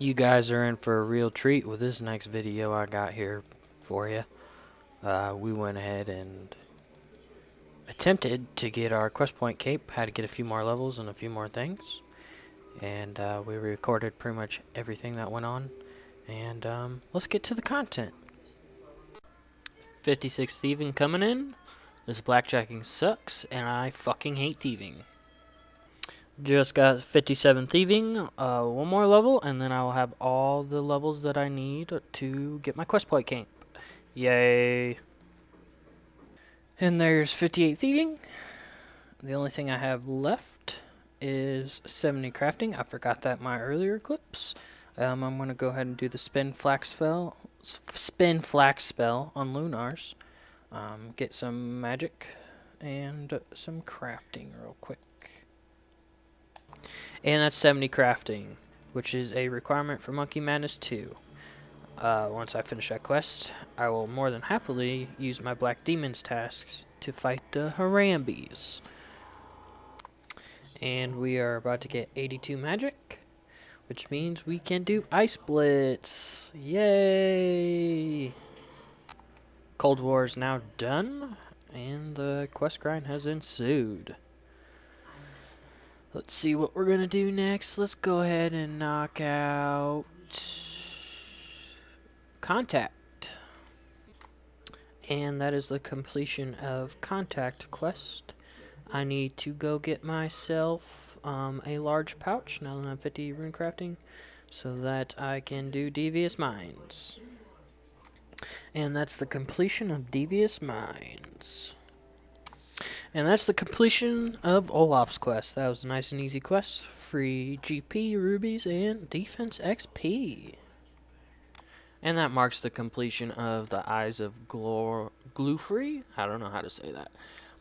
You guys are in for a real treat with this next video I got here for you. We went ahead and attempted to get our quest point cape, had to get a few more levels and a few more things. And we recorded pretty much everything that went on. And let's get to the content. 56 thieving coming in. This blackjacking sucks, and I fucking hate thieving. Just got 57 thieving, one more level, and then I'll have all the levels that I need to get my quest point camp. Yay. And there's 58 thieving. The only thing I have left is 70 crafting. I forgot that in my earlier clips. I'm going to go ahead and do the spin flax spell on Lunars. Get some magic and some crafting real quick. And that's 70 crafting, which is a requirement for Monkey Madness 2. Once I finish that quest, I will more than happily use my Black Demon's tasks to fight the Harambees. And we are about to get 82 magic, which means we can do Ice Blitz. Yay! Cold War is now done, and the quest grind has ensued. Let's see what we're going to do next. Let's go ahead and knock out Contact. And that is the completion of Contact quest. I need to go get myself a large pouch, now that I'm 50 rune crafting, so that I can do Devious Mines. And that's the completion of Devious Mines. And that's the completion of Olaf's quest. That was a nice and easy quest. Free GP, rubies, and defense XP. And that marks the completion of the Eyes of Glufree. I don't know how to say that.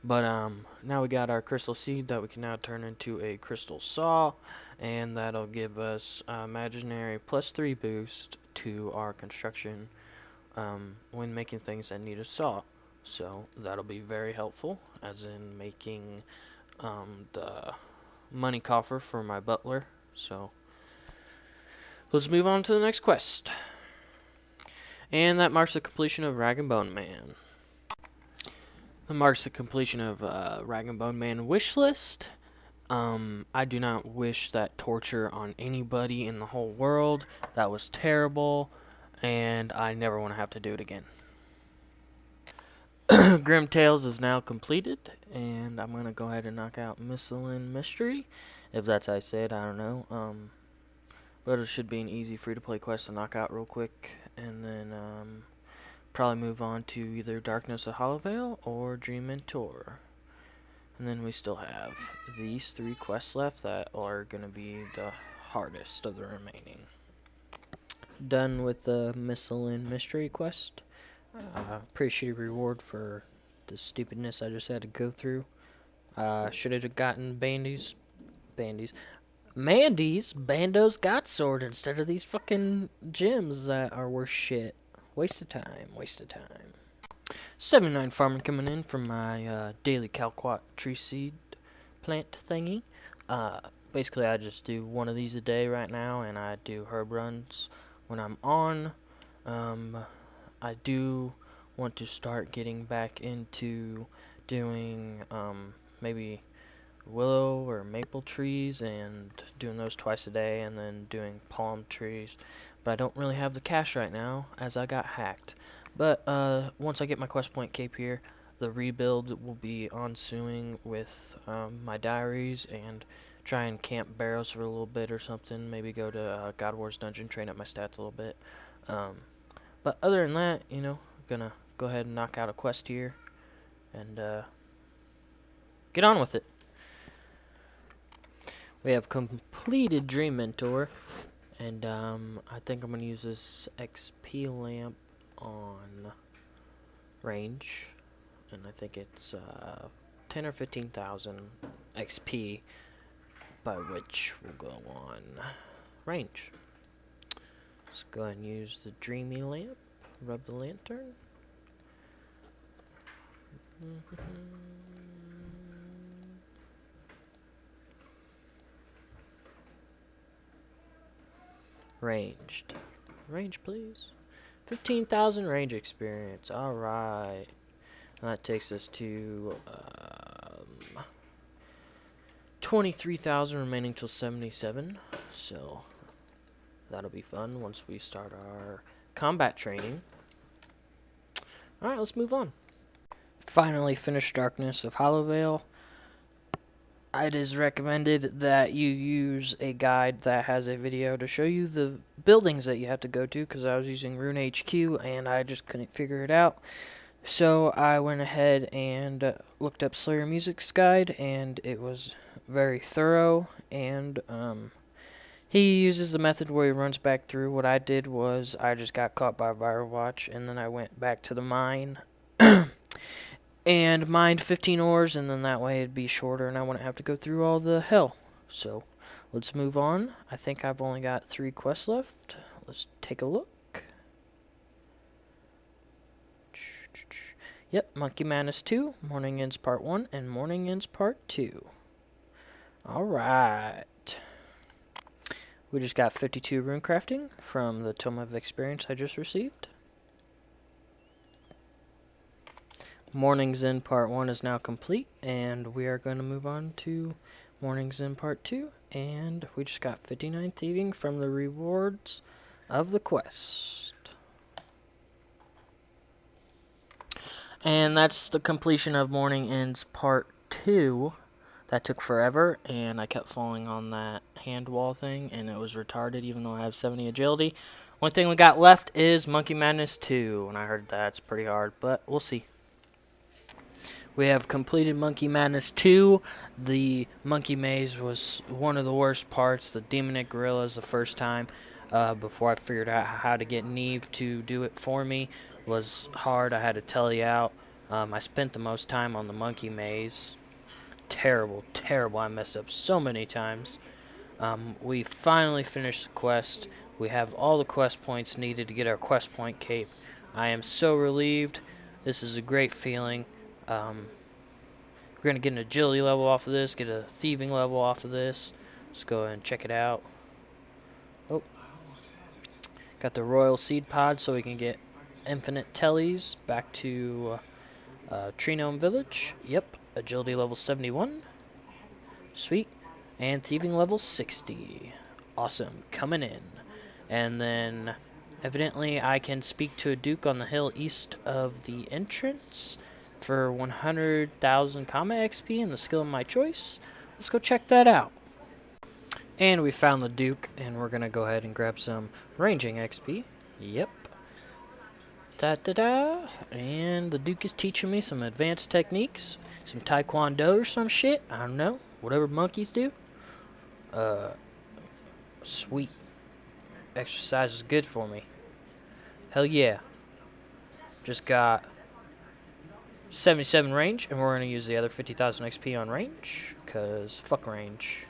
But now we got our crystal seed that we can now turn into a crystal saw. And that'll give us imaginary +3 boost to our construction when making things that need a saw. So that'll be very helpful, as in making the money coffer for my butler. So let's move on to the next quest. And that marks the completion of Rag and Bone Man. That marks the completion of Rag and Bone Man wish list. I do not wish that torture on anybody in the whole world. That was terrible, and I never want to have to do it again. Grim Tales is now completed, and I'm going to go ahead and knock out Miscellaneous Mystery. If that's how I say it, I don't know. But it should be an easy free-to-play quest to knock out real quick, and then probably move on to either Darkness of Hollowvale or Dream Mentor. And then we still have these 3 quests left that are going to be the hardest of the remaining. Done with the Miscellaneous Mystery quest. Pretty shitty reward for the stupidness I just had to go through. Should have gotten Mandy's Bando's God Sword instead of these fucking gems that are worth shit. Waste of time, waste of time. 79 farming coming in from my daily Calquat tree seed plant thingy. Basically I just do one of these a day right now, and I do herb runs when I'm on. I do want to start getting back into doing maybe willow or maple trees and doing those twice a day, and then doing palm trees. But I don't really have the cash right now as I got hacked. But once I get my quest point cape here, the rebuild will be ensuing with my diaries, and try and camp barrows for a little bit or something. Maybe go to God War's dungeon, train up my stats a little bit. But other than that, you know, I'm gonna go ahead and knock out a quest here and get on with it. We have completed Dream Mentor, and I think I'm gonna use this XP lamp on range, and I think it's 10 or 15,000 XP, by which will go on range. Let's go ahead and use the dreamy lamp, rub the lantern. Ranged. Range, please. 15,000 range experience. Alright. That takes us to 23,000 remaining till 77. So that'll be fun once we start our combat training. Alright, let's move on. Finally finished Darkness of Hollowvale. It is recommended that you use a guide that has a video to show you the buildings that you have to go to, because I was using Rune HQ and I just couldn't figure it out. So I went ahead and looked up Slayer Music's guide, and it was very thorough, and he uses the method where he runs back through. What I did was I just got caught by Viral Watch, and then I went back to the mine and mined 15 ores, and then that way it'd be shorter and I wouldn't have to go through all the hell. So let's move on. I think I've only got 3 quests left. Let's take a look. Yep, Monkey Madness 2, Morning Ends Part 1, and Morning Ends Part 2. Alright. We just got 52 rune crafting from the Tome of Experience I just received. Morning's End Part 1 is now complete, and we are going to move on to Morning's End Part 2, and we just got 59 thieving from the rewards of the quest. And that's the completion of Morning Ends Part 2. That took forever, and I kept falling on that hand wall thing, and it was retarded even though I have 70 agility. One thing we got left is Monkey Madness 2, and I heard that's pretty hard, but we'll see. We have completed Monkey Madness 2. The monkey maze was one of the worst parts. The demonic gorillas the first time, before I figured out how to get Neve to do it for me, was hard. I had to telly out. I spent the most time on the monkey maze. Terrible, terrible. I messed up so many times. We finally finished the quest. We have all the quest points needed to get our quest point cape. I am so relieved. This is a great feeling. We're going to get an agility level off of this, get a thieving level off of this. Let's go ahead and check it out. Oh. Got the royal seed pod so we can get infinite tellies back to Tree Gnome Village. Yep, agility level 71. Sweet. And thieving level 60. Awesome, coming in. And then evidently I can speak to a duke on the hill east of the entrance for 100,000 combat XP and the skill of my choice. Let's go check that out. And we found the duke, and we're gonna go ahead and grab some ranging XP. Yep. Da-da-da. And the duke is teaching me some advanced techniques. Some taekwondo or some shit. I don't know. Whatever monkeys do. Sweet. Exercise is good for me. Hell yeah. Just got 77 range, and we're going to use the other 50,000 XP on range, because fuck range.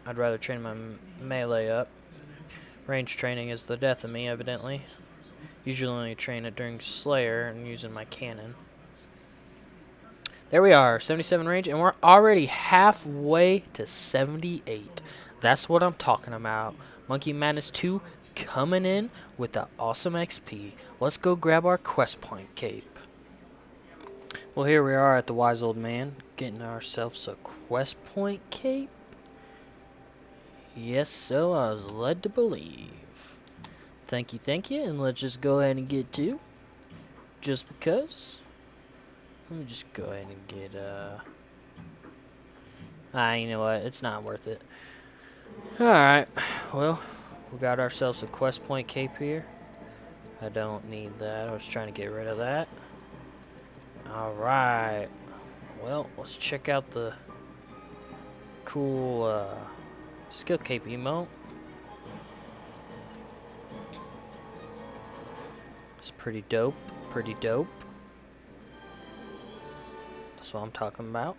I'd rather train my melee up. Range training is the death of me, evidently. Usually only train it during Slayer and using my cannon. There we are, 77 range, and we're already halfway to 78. That's what I'm talking about. Monkey Madness 2 coming in with the awesome XP. Let's go grab our quest point cape. Well, here we are at the Wise Old Man, getting ourselves a quest point cape. Yes, so I was led to believe. Thank you, and let's just go ahead and get to. Just because. Let me just go ahead and get, you know what, it's not worth it. Alright, well, we got ourselves a quest point cape here. I don't need that, I was trying to get rid of that. Alright, well, let's check out the cool skill cape emote. It's pretty dope, That's what I'm talking about.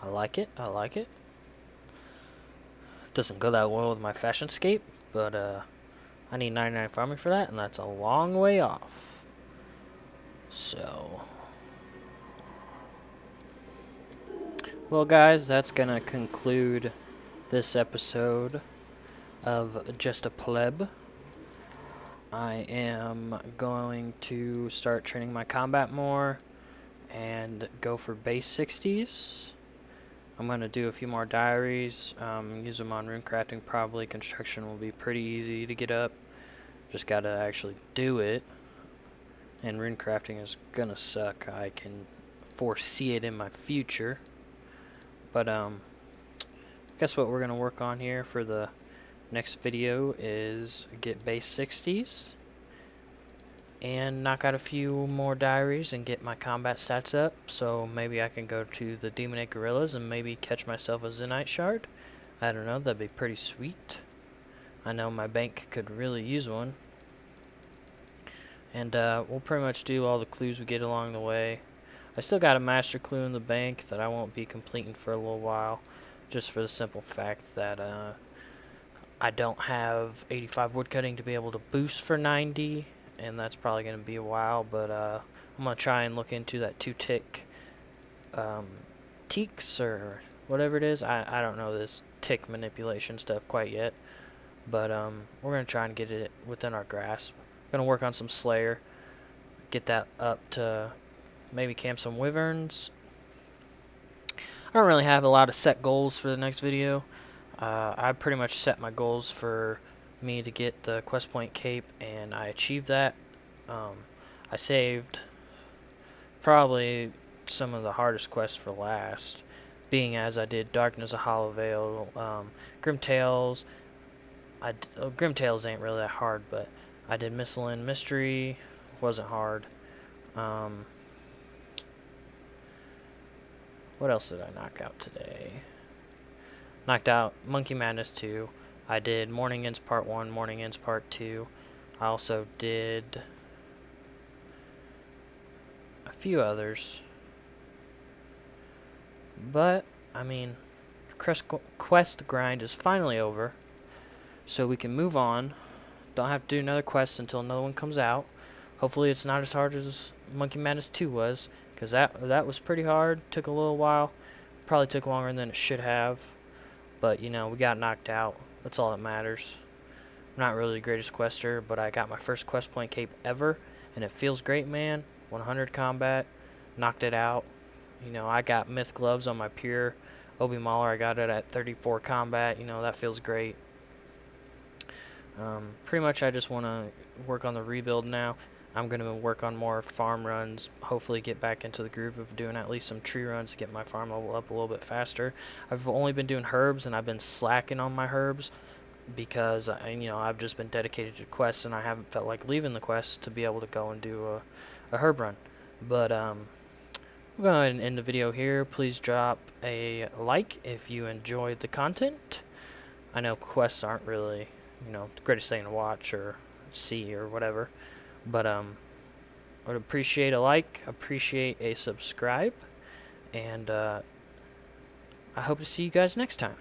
I like it, Doesn't go that well with my fashion scape, but I need 99 farming for that, and that's a long way off. So, well guys, that's gonna conclude this episode. of just a pleb. I am going to start training my combat more and go for base 60s. I'm going to do a few more diaries, use them on rune crafting probably. Construction will be pretty easy to get up. Just got to actually do it. And rune crafting is going to suck. I can foresee it in my future. But guess what we're going to work on here for the next video is get base 60s and knock out a few more diaries and get my combat stats up, so maybe I can go to the Demonate Gorillas and maybe catch myself a Zenite shard. I don't know, that'd be pretty sweet. I know my bank could really use one. And we'll pretty much do all the clues we get along the way. I still got a master clue in the bank that I won't be completing for a little while, just for the simple fact that I don't have 85 woodcutting to be able to boost for 90, and that's probably going to be a while, but I'm going to try and look into that 2-tick teaks or whatever it is. I don't know this tick manipulation stuff quite yet, but we're going to try and get it within our grasp. Going to work on some Slayer, get that up to maybe camp some Wyverns. I don't really have a lot of set goals for the next video. I pretty much set my goals for me to get the quest point cape, and I achieved that. I saved probably some of the hardest quests for last, being as I did Darkness of Hollow Vale, Grimtails. Grimtails ain't really that hard, but I did Mistlin Mystery, wasn't hard. What else did I knock out today? Knocked out Monkey Madness 2. I did Morning Ends Part 1, Morning Ends Part 2. I also did a few others. But, I mean, quest grind is finally over, so we can move on. Don't have to do another quest until another one comes out. Hopefully it's not as hard as Monkey Madness 2 was, because that was pretty hard. Took a little while. Probably took longer than it should have. But, you know, we got knocked out. That's all that matters. I'm not really the greatest quester, but I got my first quest point cape ever, and it feels great, man. 100 combat. Knocked it out. You know, I got myth gloves on my pure Obi Mauler. I got it at 34 combat. You know, that feels great. Pretty much I just want to work on the rebuild now. I'm going to work on more farm runs, hopefully get back into the groove of doing at least some tree runs to get my farm level up a little bit faster. I've only been doing herbs, and I've been slacking on my herbs because you know, I've just been dedicated to quests, and I haven't felt like leaving the quest to be able to go and do a herb run. But we'll go ahead and end the video here. Please drop a like if you enjoyed the content. I know quests aren't really, you know, the greatest thing to watch or see or whatever, but I would appreciate a like, appreciate a subscribe, and I hope to see you guys next time.